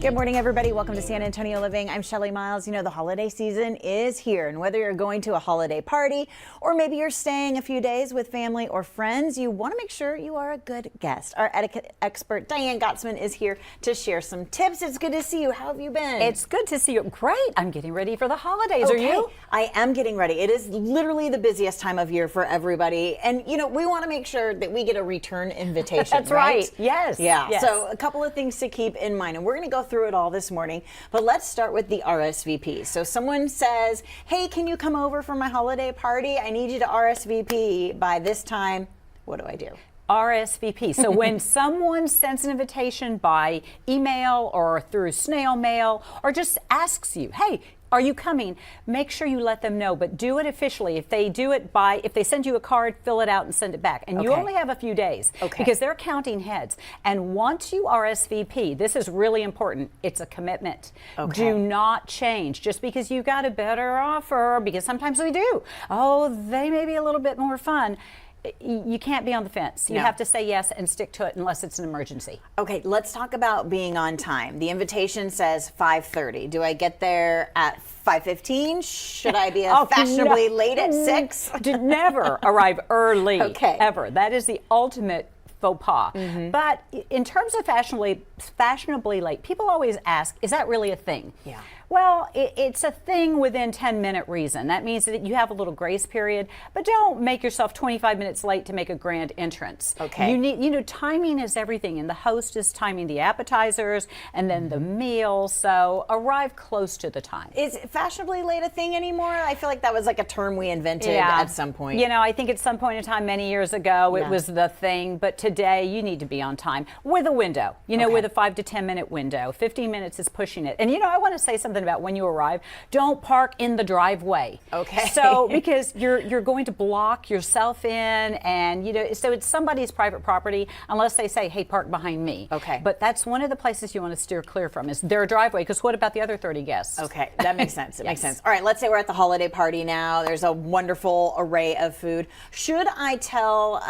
Good morning, everybody. Welcome to San Antonio Living. I'm Shelly Miles. You know, the holiday season is here, and whether you're going to a holiday party or maybe you're staying a few days with family or friends, you want to make sure you are a good guest. Our etiquette expert, Diane Gottsman, is here to share some tips. It's good to see you. How have you been? It's good to see you. Great. I'm getting ready for the holidays. Are you? I am getting ready. It is literally the busiest time of year for everybody. And, you know, we want to make sure that we get a return invitation. That's right. Yes. Yeah. Yes. So a couple of things to keep in mind. And we're going to go through it all this morning. But let's start with the RSVP. So someone says, hey, can you come over for my holiday party? I need you to RSVP by this time. What do I do? RSVP. So when someone sends an invitation by email or through snail mail or just asks you, hey, are you coming? Make sure you let them know, but do it officially. If they do it if they send you a card, fill it out and send it back. And you only have a few days because they're counting heads. And once you RSVP, this is really important. It's a commitment. Do not change just because you got a better offer, because sometimes we do. Oh, they may be a little bit more fun. You can't be on the fence. You have to say yes and stick to it unless it's an emergency. Okay, let's talk about being on time. The invitation says 5:30. Do I get there at 5:15? Should I be fashionably late at 6? Never arrive early, Okay. ever. That is the ultimate faux pas. But in terms of fashionably late, people always ask, is that really a thing? Yeah. Well, it's a thing within 10-minute reason. That means that you have a little grace period, but don't make yourself 25 minutes late to make a grand entrance. Okay. You know, timing is everything, and the host is timing the appetizers and then the meal, so arrive close to the time. Is fashionably late a thing anymore? I feel like that was like a term we invented at some point. You know, I think at some point in time, many years ago, it was the thing, but today you need to be on time with a window, you know, with a 5 to 10 minute window. 15 minutes is pushing it. And you know, I want to say something about when you arrive. Don't park in the driveway. Okay. So because you're going to block yourself in, and you know, so it's somebody's private property unless they say, hey, park behind me. Okay. But that's one of the places you want to steer clear from, is their driveway, because what about the other 30 guests? Okay, that makes sense. It makes sense. All right, let's say we're at the holiday party now. There's a wonderful array of food. Should I tell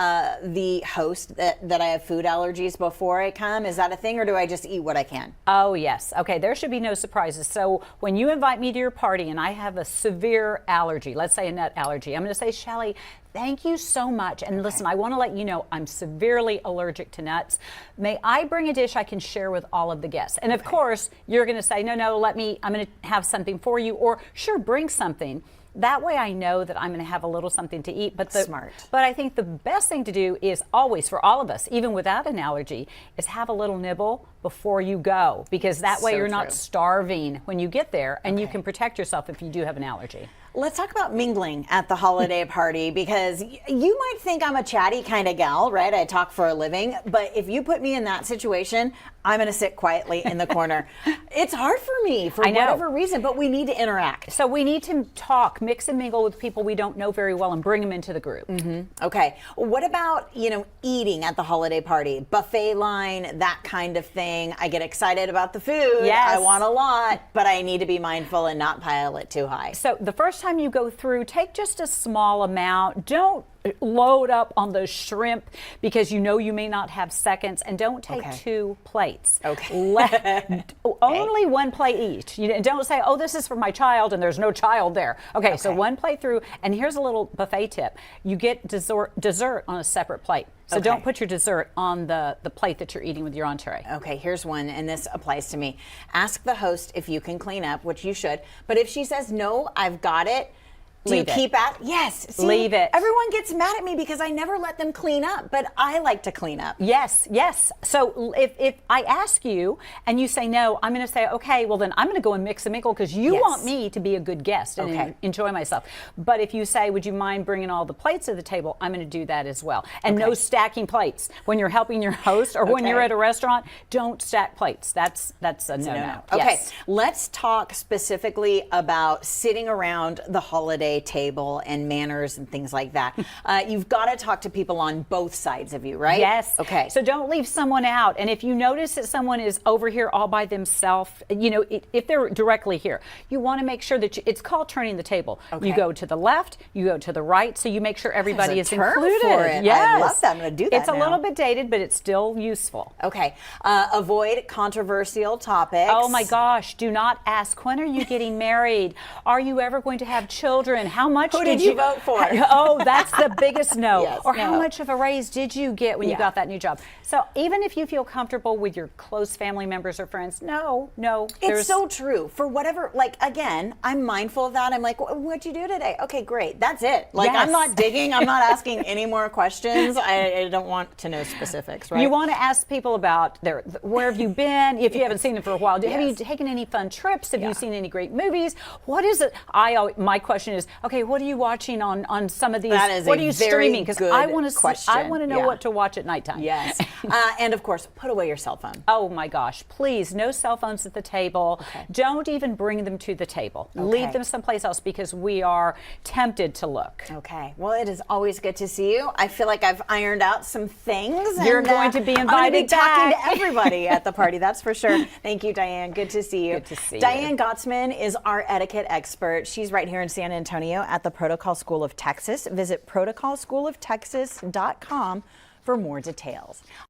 the host that I have food allergies before I come? Is that a thing, or do I just eat what I can? Oh, yes. Okay, there should be no surprises. So when you invite me to your party and I have a severe allergy, let's say a nut allergy, I'm going to say, Shelly, thank you so much. And listen, I want to let you know I'm severely allergic to nuts. May I bring a dish I can share with all of the guests? And of course, you're going to say, no, I'm going to have something for you, or sure, bring something. That way I know that I'm going to have a little something to eat. But Smart. But I think the best thing to do is always, for all of us, even without an allergy, is have a little nibble before you go, because that way you're not starving when you get there, and you can protect yourself if you do have an allergy. Let's talk about mingling at the holiday party, because you might think I'm a chatty kind of gal, right? I talk for a living, but if you put me in that situation, I'm going to sit quietly in the corner. It's hard for me for whatever reason, but we need to interact. So we need to talk, mix and mingle with people we don't know very well, and bring them into the group. Okay. What about, you know, eating at the holiday party? Buffet line, that kind of thing. I get excited about the food. Yes. I want a lot, but I need to be mindful and not pile it too high. So the first time you go through, take just a small amount. Don't load up on the shrimp, because you know you may not have seconds, and don't take 2 plates. Only 1 plate each. You don't say, oh, this is for my child, and there's no child there. Okay, so 1 plate through. And here's a little buffet tip. You get dessert on a separate plate. So don't put your dessert on the plate that you're eating with your entree. Okay, here's one, and this applies to me. Ask the host if you can clean up, which you should. But if she says, no, I've got it, do you keep at? Yes. See, leave it. Everyone gets mad at me because I never let them clean up, but I like to clean up. Yes, yes. So if I ask you and you say no, I'm going to say, okay, well then I'm going to go and mix and mingle, because you want me to be a good guest and enjoy myself. But if you say, would you mind bringing all the plates to the table, I'm going to do that as well. And no stacking plates. When you're helping your host, or when you're at a restaurant, don't stack plates. That's a no-no. Okay, let's talk specifically about sitting around the holiday holiday table and manners and things like that. You've got to talk to people on both sides of you, right? Yes. Okay. So don't leave someone out. And if you notice that someone is over here all by themselves, you know, if they're directly here, you want to make sure that it's called turning the table. Okay. You go to the left, you go to the right, so you make sure everybody There's is a term included. for it. Yes. I love that. I'm going to do that It's a now. little bit dated, but it's still useful. Okay. Avoid controversial topics. Oh my gosh, do not ask, when are you getting married? Are you ever going to have children? How much Who did you vote for? Oh, that's the biggest no. Yes, or how no. much of a raise did you get when you got that new job? So even if you feel comfortable with your close family members or friends, no. It's so true. For whatever, like, again, I'm mindful of that. I'm like, what'd you do today? Okay, great. That's it. Like, Yes. I'm not digging. I'm not asking any more questions. I don't want to know specifics, right? You want to ask people about where have you been? If you haven't seen them for a while, have you taken any fun trips? Have you seen any great movies? What is it? My question is, okay, what are you watching on some of these? That is what a are you very streaming? Because I want to question. I want to know Yeah. what to watch at nighttime. Yes. And of course, put away your cell phone. Oh my gosh, please, no cell phones at the table. Okay. Don't even bring them to the table. Okay. Leave them someplace else because we are tempted to look. Okay. Well, it is always good to see you. I feel like I've ironed out some things. You're and, going to be I'm going to be invited talking back. to everybody at the party, that's for sure. Thank you, Diane. Good to see you. Good to see you. Diane Gottsman is our etiquette expert. She's right here in San Antonio at the Protocol School of Texas. Visit protocolschooloftexas.com for more details.